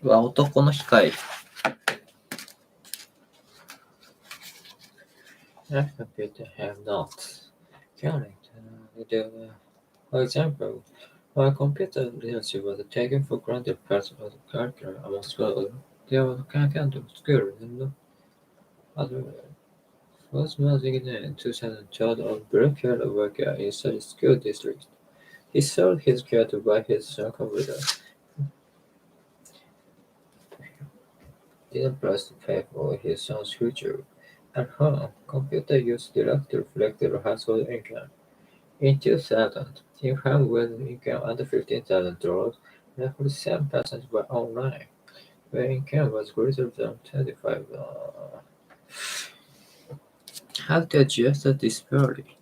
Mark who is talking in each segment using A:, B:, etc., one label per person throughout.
A: うわ、男の機械。I appear to have not. Counting. For example, while computer literacy was taken for granted part of the curriculum among schools, there was a kind of school and other first music in 2012 of blue-collar worker in such school district. He sold his car to buy his son computer. Didn't press to pay for his son's future. At home, computer use directly reflected household income. In 2000, income with income under $15,000, roughly 7% were online, where income was greater than 25. How to adjust the disparity?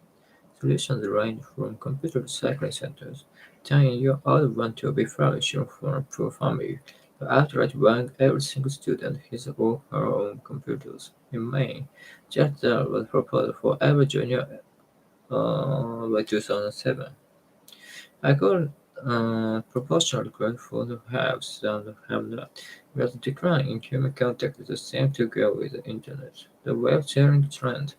A: Solutions range from computer recycling centers, telling you all want to be flourishing from a poor family, to outright buying every single student his or her own computers. In May, Jetstar was proposed for every junior by 2007. I call proportional growth for the haves and the have-not, but the decline in human contact is the same to go with the internet. The web sharing trend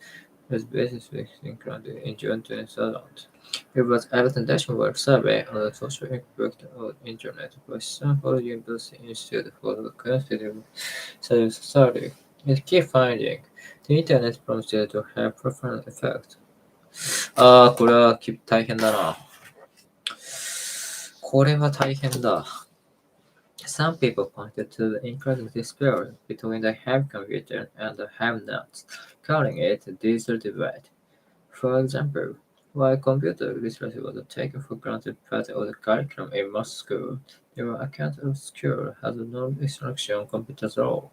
A: has basically included in June 2000. It was a nationwide survey on the social impact of the internet by Stanford University Institute for the Quantitative Society. Its key finding, the internet promises to have profound effect. これは大変だな。これは大変だ。Some people pointed to the incredible disparity between the have computer and the have-nots, calling it the digital divide. For example, while computer literacy was taken for granted part of the curriculum in most schools, there were accounts of schools had no instruction on computers at all.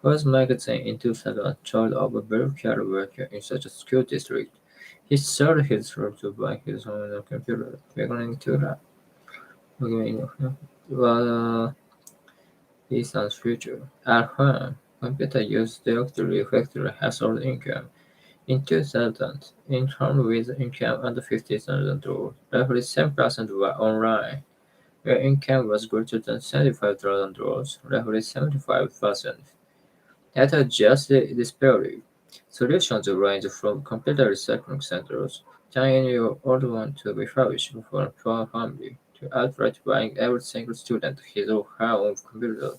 A: First magazine in 2000 showed of a blue-collar worker in such a school district. He sold his room to buy his own computer, beginning to that. Well, his son's future. At home, computer use directly affected household income. In 2000, income with income under $50,000, roughly 7% were online, where income was greater than $75,000, roughly 75%. That adjusts the disparity. Solutions range from computer recycling centers, telling you all want to be flourishing for a poor family, to outright buying every single student his or her own computer.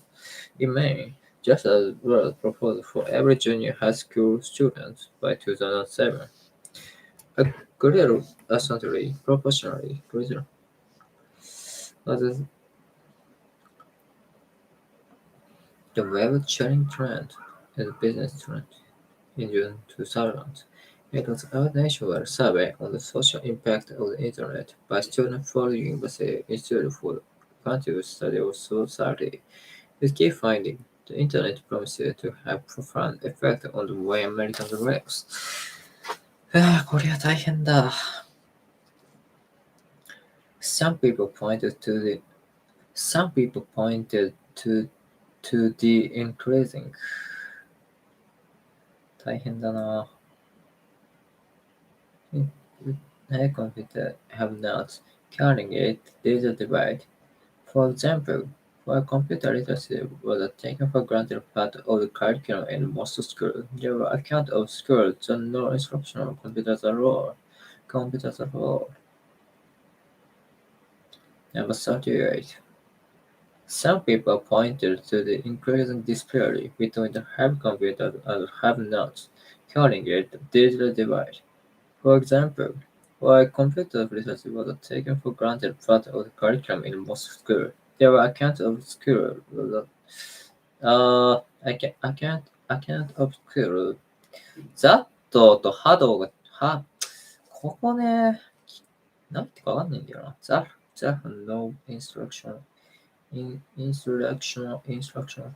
A: In May, just as was proposed for every junior high school student by 2007. A greater essentially proportionally greater was the web sharing trend as a business trend. In June 2000, it was a nationwide survey on the social impact of the Internet by students from the University Institute for Quantitative Study of Society. Its key finding, the Internet promises to have profound effect on the way Americans lives. これは大変だ。Some people pointed to the some people pointed to the increasing 大変だな。High computer have not counting it digital divide. For example, while computer literacy was taken for granted part of the curriculum in most schools, there were accounts of schools that no instructional computers at all. Computers at all. Number 38. Some people pointed to the increasing disparity between the have computers and have-nots, calling it the digital divide. For example, while computer literacy was taken for granted part of the curriculum in most schools, there were accounts of schools that account of school that と had が、ここね、なんてかわかんないんだよな。that no instructional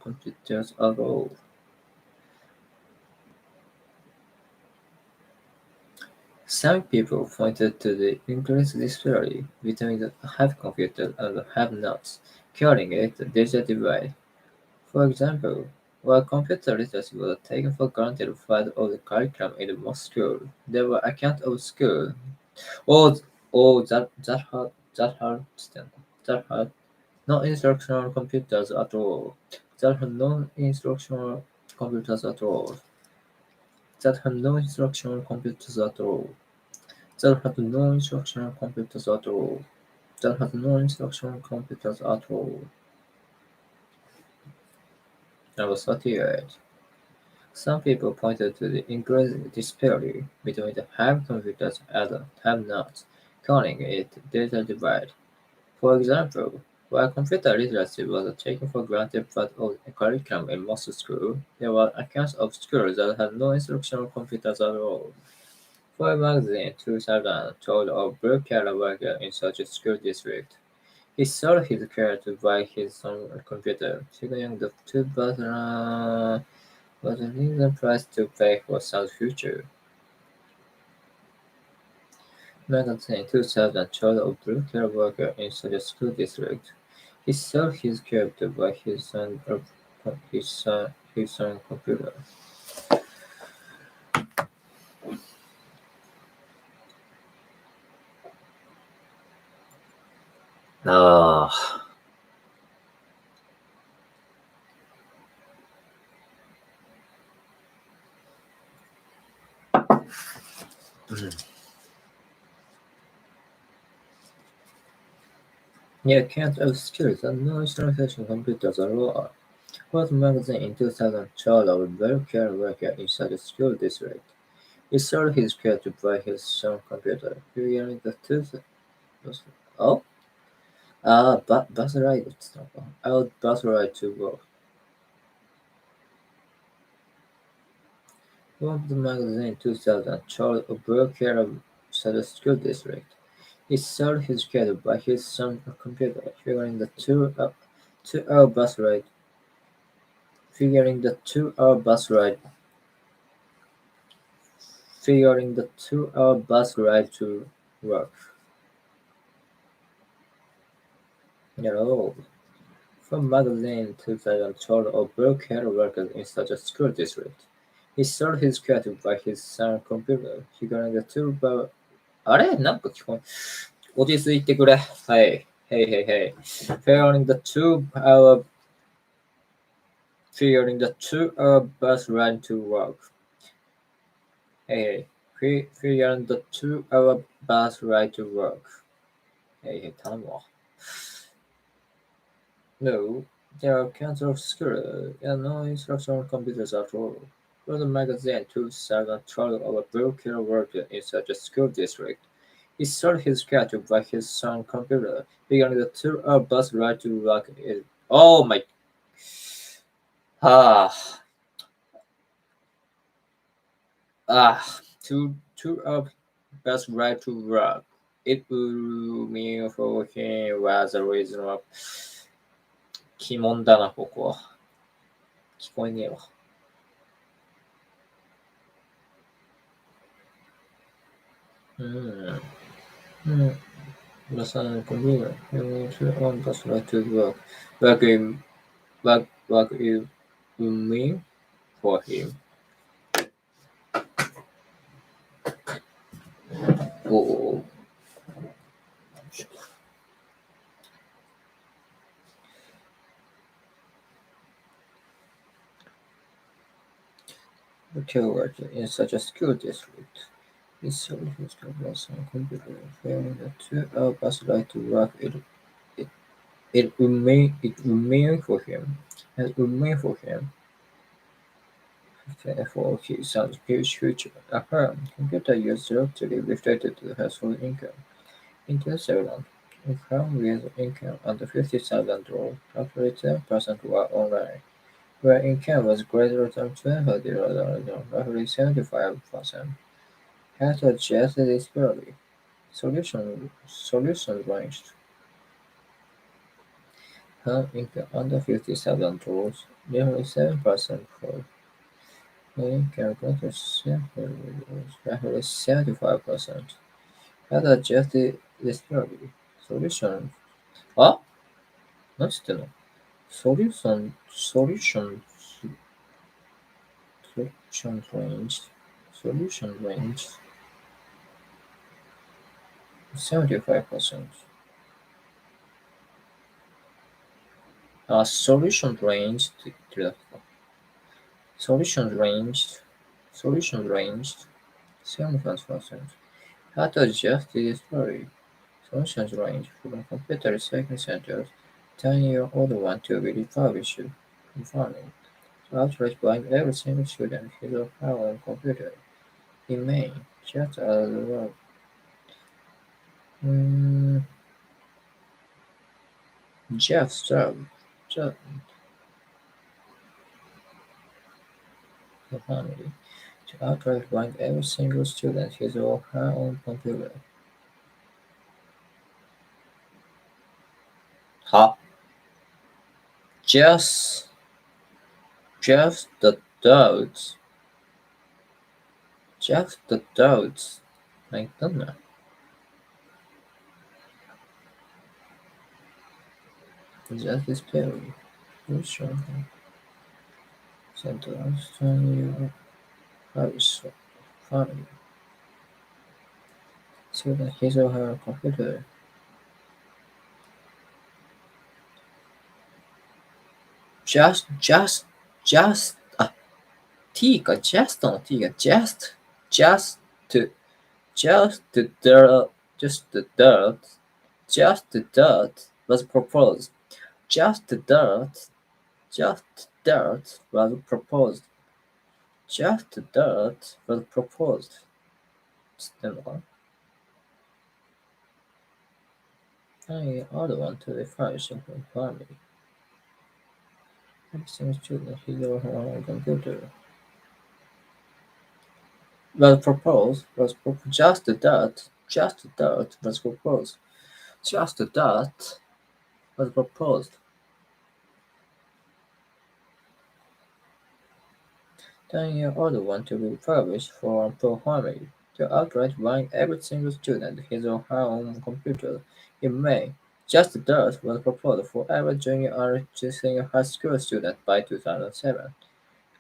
A: computers at all. Some people pointed to the increased disparity between the have computers and the have-nots, calling it the digital divide. For example, while computer literacy was taken for granted part of the curriculum in most schools, there were accounts of schools. Oh, that hurt. That hurt. That hurt. Non-instructional computers at all. That have non-instructional computers at all. That have no instructional computers at all. That have no instructional computers at all. That have no instructional computers at all. Number 38. Some people pointed to the increasing disparity between the have computers and the have-nots, calling it data divide. For example, while computer literacy was taken for granted part of the curriculum in most schools, there were accounts of schools that had no instructional computers at all. Forbes magazine 2000 told of blue-collar worker in such a school district. He sold his car to buy his own computer, figuring the two was a reasonable price to pay for some future. Magazine 2000 told of blue-collar worker in such a school district. He sold his car to buy his own computer. Ah, いや、can't skills and no translation computers at all. What magazine in 2000 told of a blue-collar worker in such a school district. He sold his car to buy his own computer, figuring the two. Oh? bus ride って言ったのか。I would bus ride to work. One of the magazine 2000 showed a broker of Sada School District. He sold his car to buy his son a computer, two-hour bus ride, figuring the two-hour bus ride, figuring the two-hour bus ride to work. Hello. From magazine 2000 told of broker workers in such a school district. He sold his car to buy his son a computer, figuring the two-hour あれなんか聞こえ、落ち着いてくれ。はい。Hey, hey, hey. Figuring the 2 hour bus ride to work. Hey, hey. Figuring the 2 hour bus ride to work. Hey, hey, 頼むわ。No, there are cancer of school and no instructional computers at all. For the magazine 2012 of a blue-collar worker in such a school district. He sold his car to buy his son computer, beginning the 2 hour bus ride to work. Oh my. Ah. Two hour bus ride to work. It would mean for him was a reason of 鬼門だな、ここは。聞こえねえわ。うん。うん。The son computer. He went to on bus ride to work. Work is mean for him. おお。Worked in such a school district. He sold his computers on computer, fearing the 2 hour bus ride to work. It, it remained for him. It remained for him. For his son's future. Apparent computer use directly reflected the household income. In 2007, income with income under $50,000, roughly 10% were online. Where income was greater than $20,000, roughly 75%. How to adjust this disparity? Solutions ranged. Home income under $50,000, nearly 7% for income greater than roughly 75%. How to adjust this disparity? Solution. あ何つってんの Solutions Solution range. Solution range. 75%. Solution range solution range solution range 75%. How to adjust this story. Solutions range from computer recycling centers, 10-year-old want to be refurbished, confirming to outright buying every single student his or her own computer. In May, just as well. Mm, Jeff served Jeff, the family to outright buying every single student his or her own computer. Huh? Just, just the doubts. Just the doubts. My goodness. Justice Perry. Which one? Central Australia Harris family. So that his or her computer. Just, T か just の T が just, just the dirt, just the dirt, just the dirt was proposed. Just the dirt, just the dirt was proposed. Just the dirt was proposed. つってんのかな I other one to the function from family. Every single student his or her own computer. Just the dirt was proposed. Just the dirt was proposed. Ten-year-old want to be refurbished for family to outright buying every single student his or her own computer. In May, Just the Dirt was proposed for every junior and senior high school student by 2007.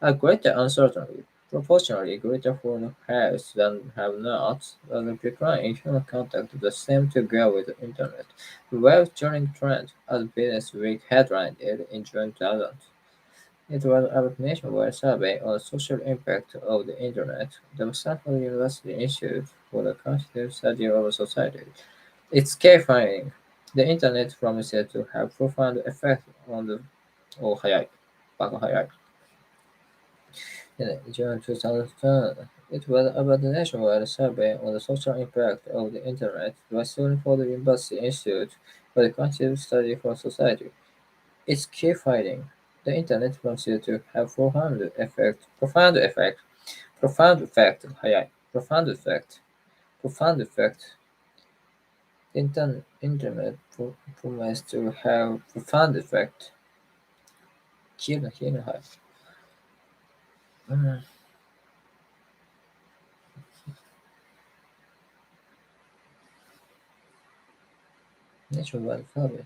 A: A greater uncertainty, proportionally greater for the haves than have-nots, was decline in human contact the same to go with the Internet. The web-turning trend, as Business Week headlined it in June 2000. It was a nationwide survey on the social impact of the Internet. The Stanford University Institute for the Quantitative Study of Society. Its key finding: the Internet promises to have profound effect on the 早い。バカ早い。In June 2010, it was about the nationwide survey on the social impact of the Internet by Stanford University Institute for the Quantitative Study for Society. Its key finding: the Internet promises to have profound effect. Profound effect. The Internet promises to have profound effect. 消えるな、消えるな、はい。うん。Nationwide survey.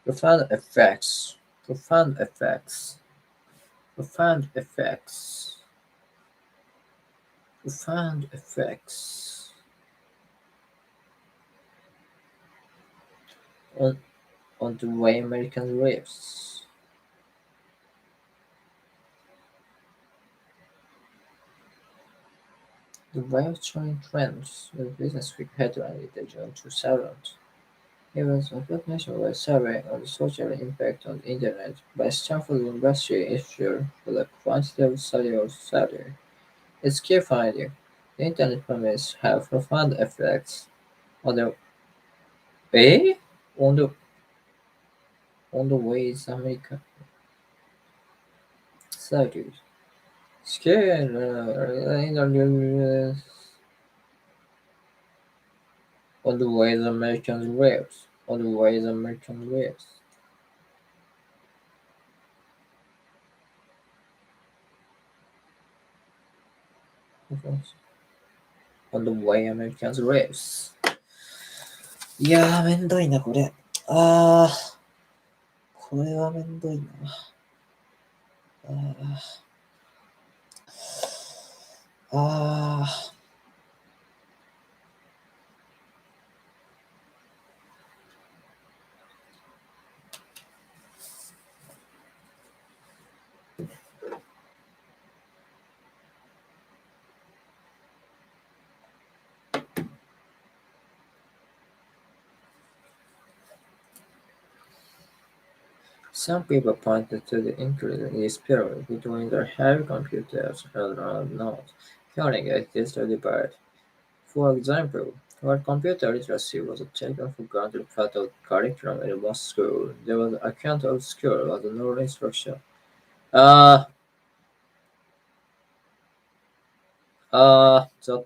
A: Profound effects. Profound effects. Profound effects. Profound effects. On, on the way American lives. The web-showing trends with Business Week headline in June 2000. It was a good nationwide survey on the social impact on the Internet by Stanford University Institute for the Quantitative Study of Society. Its key finding: the Internet promises have profound effects on the eh? on the on the ways American society scale on the ways Americans lives. On the ways Americans lives. On the way Americans lives. いやー、めんどいな、これ。これはめんどいな。Ah, some people pointed to the increasing disparity between the heavy computers and are not, calling it digital divide. For example, while computer literacy was taken for granted part of the curriculum in most schools, there was a account of school as no instruction. Uh, that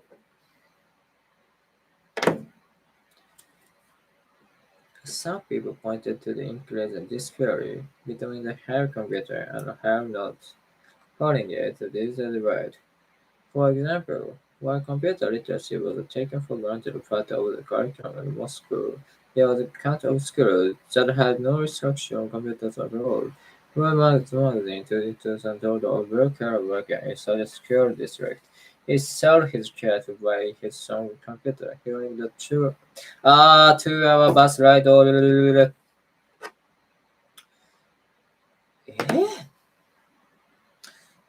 A: some people pointed to the increasing disparity between the heavy computer and the have not, calling it the digital divide. For example, while computer literacy was taken for granted part of the curriculum in most schools, there was a count of schools that had no instruction on computers at all. One magazine in 2000 told of worker working in such a school district. He sold his cat to buy his son computer, hearing the 2 hour bus ride allえ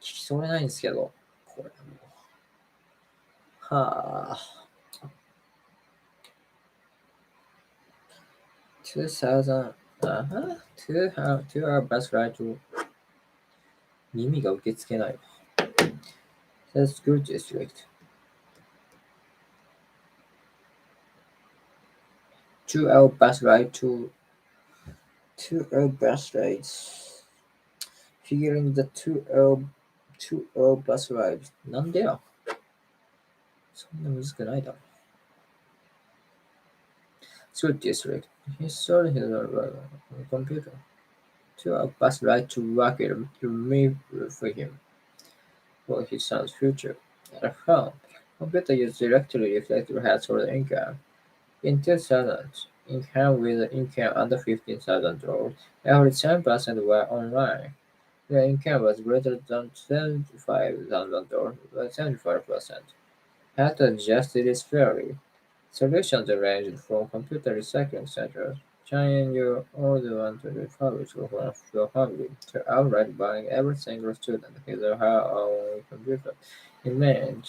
A: 聞き取れないんですけど、これもう。はあ。2000、2 hour bus ride to 耳が受け付けないわ。That's good district. 2 hour bus ride to 2 hour bus rides. Figuring the 2 hour bus ride. なんでやそんなむずくないだろ。School district. He saw his computer. 2 hour bus ride to work it me for him for his son's future. At home, computer use directly reflected household income. In 2000, income with income under $15,000, every 10% were online. The income was greater than $75,000, by 75%. How to adjust this fairly? Solutions ranged from computer recycling centers, training your older one to refurbish for your family, to outright buying every single student his or her own computer. In Maine,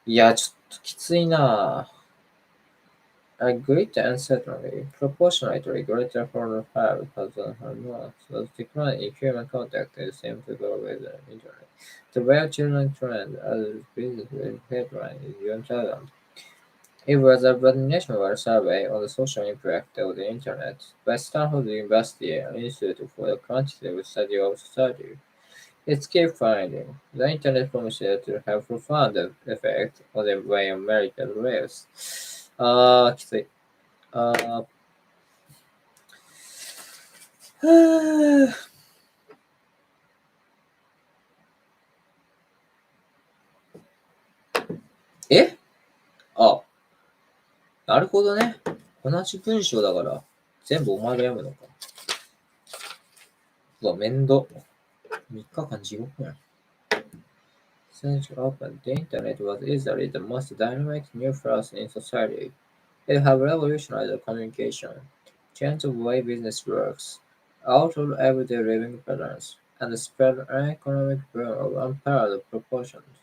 A: いや、ちょっときついな。A great uncertainty, proportionately greater for the five thousand months, the decline in human contact is seen to go with the internet. The way children trend as business in headline is young talent. It was a nationwide survey on the social impact of the internet by Stanford University and Institute for the Quantitative Study of Society. Its key finding: the internet promises to have profound effect on the way America lives. きつい。あーえあ、なるほどね。同じ文章だから、全部お前が読むのか。うわ、面倒。3日間地獄やん。Since it opened, the internet was easily the most dynamic new force in society. It has revolutionized communication, changed the way business works, altered everyday living patterns, and spread an economic boom of unparalleled proportions.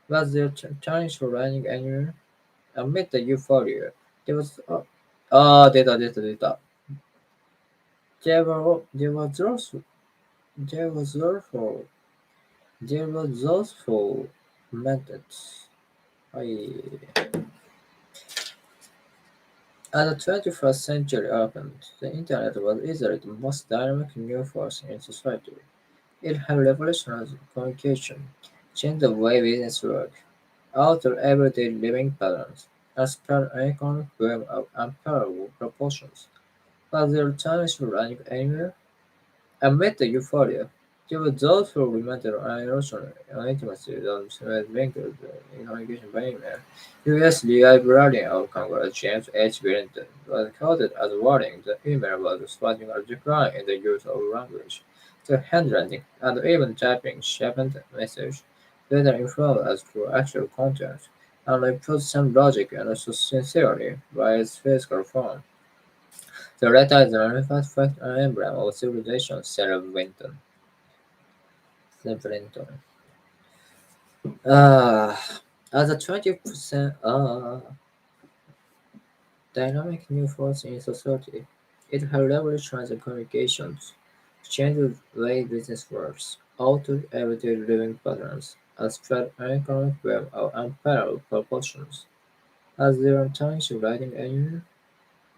A: Was there challenge for running anywhere? Amid the euphoria, there was 出た。There was also there was also there was also methods. はい。As the 21st century opened, the internet was easily the most dynamic new force in society. It had revolutionized communication, changed the way business worked, altered everyday living patterns, and spread an economic boom of unparalleled proportions. Was there a challenge for running anywhere? Amid the euphoria, there were those who remained unemotional and intimacy zones with linked communication by email. U.S. Librarian of Congress James H. Billington was quoted as warning that email was sparking a decline in the use of language. The handwriting and even typing sharpened message. whether influenced through actual content, and improves some logic and also sincerity by its physical form. The letter is an artifact fact and emblem of civilization, said Winton. As a 20% dynamic new force in society, it has revolutionized communications, changed the way business works, altered everyday living patterns, and spread an economic web of unparalleled proportions. As there are times writing anywhere,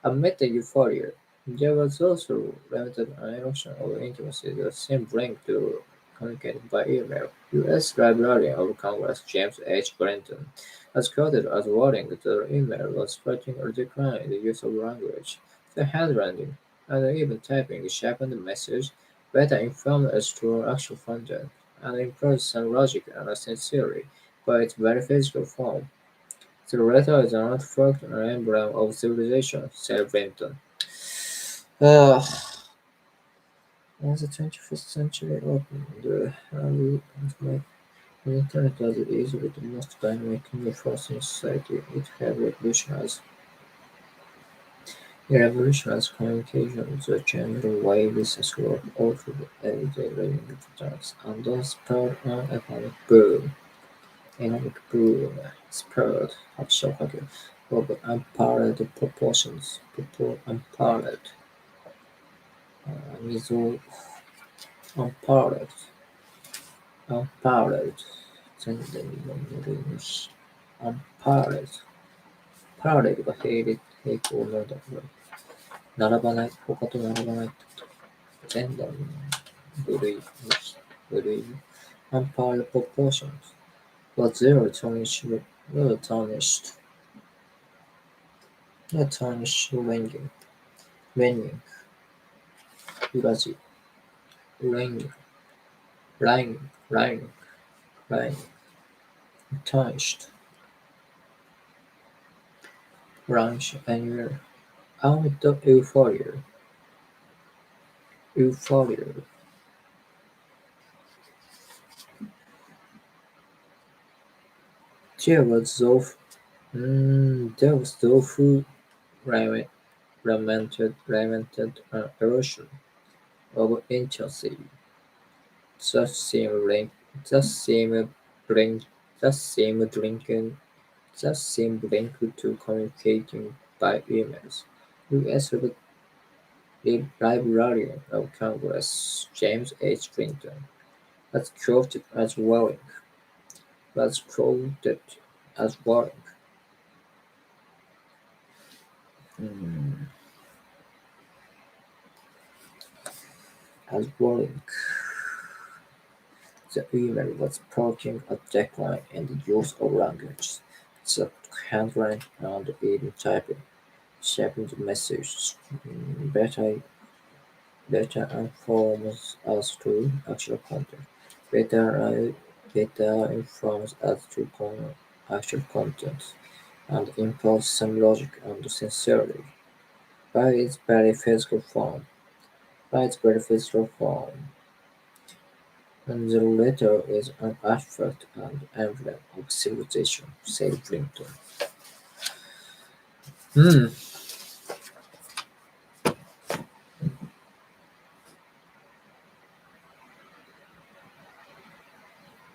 A: amid the euphoria, there was also limited an eruption of intimacy that seemed linked to communicated by email. U.S. Librarian of Congress James H. Brenton has quoted as warning that the email was spreading a decline in the use of language. The handwriting and even typing sharpened the message, better informed as to actual content, and improved some logic and sincerity by its very physical form. The letter is an artifact and emblem of civilization, said Brenton. Uh, in the 21st century, the internet as it is with the most dynamic new force in society. It revolutionized communications, changed the way business work, altered everyday living patterns, and thus spurred an economic boom spurred upshock of unparalleled proportions. Miso unparalleled, unparalleled, 前代の並ばない、他と並ばない、前代の部類、unparalleled proportions was zero tarnished ringing, eulogy, ringing, ringing, tarnished, range anywhere, amid the euphoria, there was those, who lament- lamented an erosion of intimacy that seemed linked, that seemed linked, that seemed linked, that seemed linked to communicating by emails. U.S. Librarian of Congress James H. Clinton was quoted as warning, mm, as warning the email was approaching a decline in the use of language, the handwriting and even typing, shaping the message better informs us to actual content. Better, better informs us to actual content and impose some logic and sincerity by its very physical form. By its very physical form, and the letter is an artifact and emblem of civilization, said Clinton. Hmm.